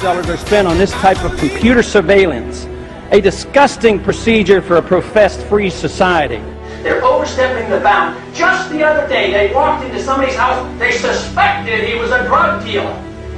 dollars are spent on this type of computer surveillance, a disgusting procedure for a professed free society. They're overstepping the bound. Just the other day, they walked into somebody's house. They suspected he was a drug dealer.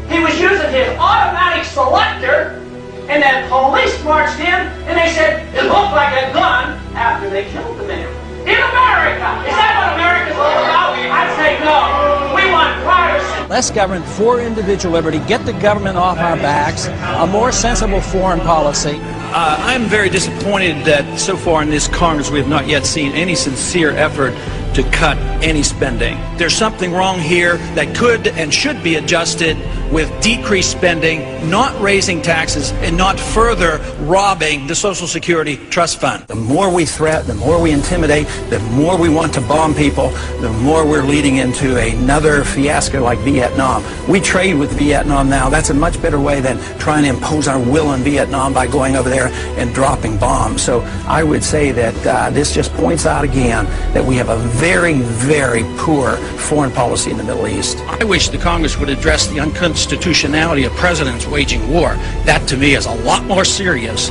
He was using his automatic selector, and then police marched in, and they said it looked like a gun after they killed the man. In America! Is that what America's all about? I'd say no. We want privacy. Less government for individual liberty, get the government off our backs, a more sensible foreign policy. I'm very disappointed that so far in this Congress we have not yet seen any sincere effort to cut any spending. There's something wrong here that could and should be adjusted with decreased spending, not raising taxes, and not further robbing the Social Security Trust Fund. The more we threaten, the more we intimidate, the more we want to bomb people, the more we're leading into another fiasco like Vietnam. We trade with Vietnam now. That's a much better way than trying to impose our will on Vietnam by going over there and dropping bombs. So I would say that this just points out again that we have a very, very poor foreign policy in the Middle East. I wish the Congress would address the unconstitutionality of presidents waging war. That, to me, is a lot more serious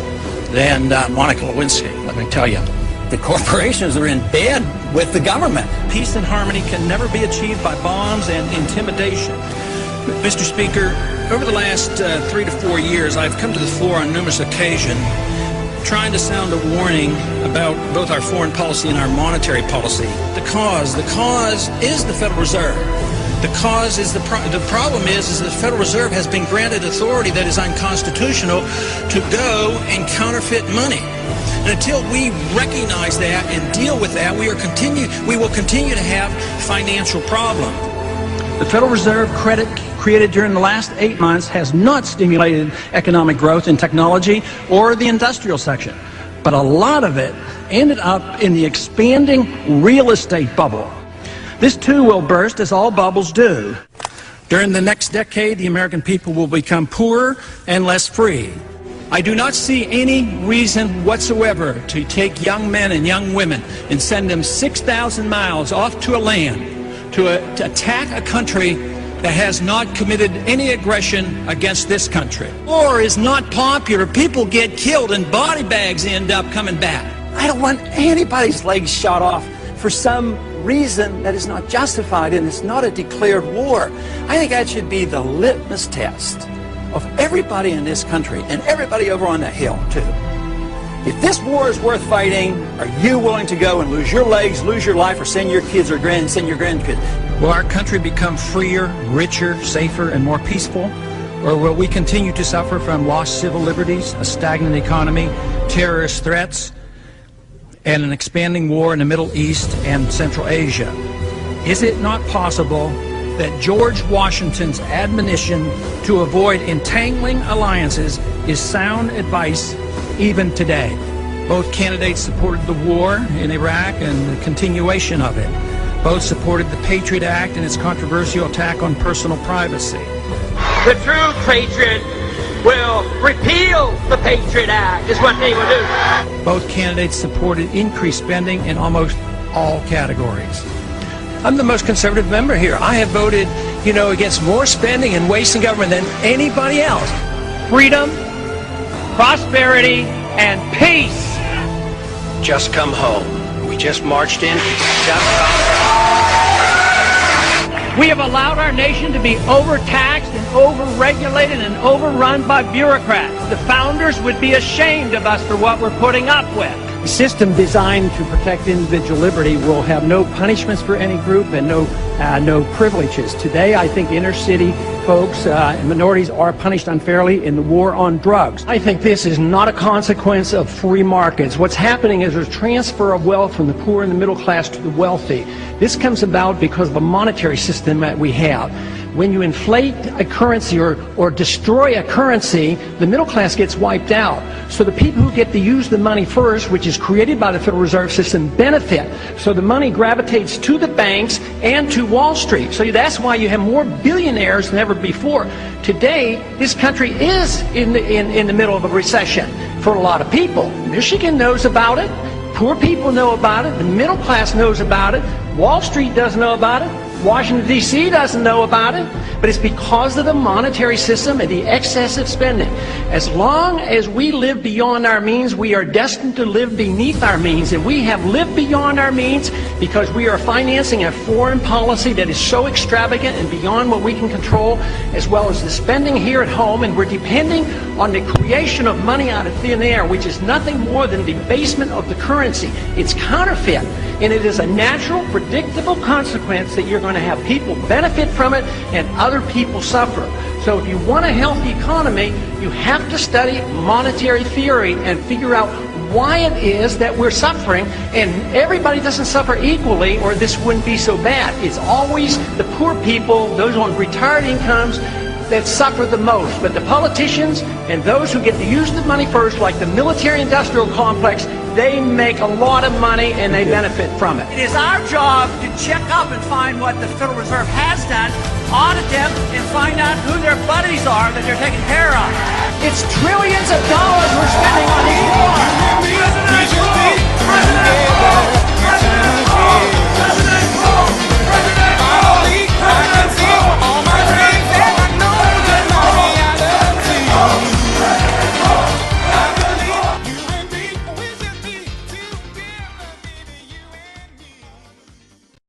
than Monica Lewinsky, let me tell you. The corporations are in bed with the government. Peace and harmony can never be achieved by bombs and intimidation. Mr. Speaker, over the last 3 to 4 years, I've come to the floor on numerous occasions trying to sound a warning about both our foreign policy and our monetary policy. The cause is the Federal Reserve. The cause is the problem is the Federal Reserve has been granted authority that is unconstitutional to go and counterfeit money. And until we recognize that and deal with that, we will continue to have financial problems. The Federal Reserve credit created during the last 8 months has not stimulated economic growth in technology or the industrial section, but a lot of it ended up in the expanding real estate bubble. This too will burst, as all bubbles do. During the next decade, the American people will become poorer and less free. I do not see any reason whatsoever to take young men and young women and send them 6,000 miles off to a land to attack a country that has not committed any aggression against this country. War is not popular. People get killed and body bags end up coming back. I don't want anybody's legs shot off for some reason that is not justified, and it's not a declared war. I think that should be the litmus test of everybody in this country and everybody over on that hill too. If this war is worth fighting, are you willing to go and lose your legs, lose your life, or send your kids or send your grandkids? Will our country become freer, richer, safer, and more peaceful? Or will we continue to suffer from lost civil liberties, a stagnant economy, terrorist threats, and an expanding war in the Middle East and Central Asia? Is it not possible that George Washington's admonition to avoid entangling alliances is sound advice even today? Both candidates supported the war in Iraq and the continuation of it. Both supported the Patriot Act and its controversial attack on personal privacy. The true patriot will repeal the Patriot Act, is what they will do. Both candidates supported increased spending in almost all categories. I'm the most conservative member here. I have voted, against more spending and wasting government than anybody else. Freedom, prosperity, and peace. Just come home. We just marched in. We have allowed our nation to be overtaxed and overregulated and overrun by bureaucrats. The founders would be ashamed of us for what we're putting up with. A system designed to protect individual liberty will have no punishments for any group and no privileges. Today, I think inner city folks and minorities are punished unfairly in the war on drugs. I think this is not a consequence of free markets. What's happening is there's a transfer of wealth from the poor and the middle class to the wealthy. This comes about because of a monetary system that we have. When you inflate a currency or destroy a currency, the middle class gets wiped out. So the people who get to use the money first, which is created by the Federal Reserve System, benefit. So the money gravitates to the banks and to Wall Street. So that's why you have more billionaires than ever before. Today, this country is in the middle of a recession for a lot of people. Michigan knows about it. Poor people know about it. The middle class knows about it. Wall Street doesn't know about it. Washington, D.C. doesn't know about it, but it's because of the monetary system and the excessive spending. As long as we live beyond our means, we are destined to live beneath our means, and we have lived beyond our means because we are financing a foreign policy that is so extravagant and beyond what we can control, as well as the spending here at home, and we're depending on the creation of money out of thin air, which is nothing more than debasement of the currency. It's counterfeit, and it is a natural, predictable consequence that you're going to have people benefit from it and other people suffer. So if you want a healthy economy, you have to study monetary theory and figure out why it is that we're suffering, and everybody doesn't suffer equally or this wouldn't be so bad. It's always the poor people, those on retired incomes, that suffer the most. But the politicians and those who get to use the money first, like the military-industrial complex, they make a lot of money and they benefit from it. It is our job to check up and find what the Federal Reserve has done, audit them, and find out who their buddies are that they're taking care of. It's trillions of dollars we're spending on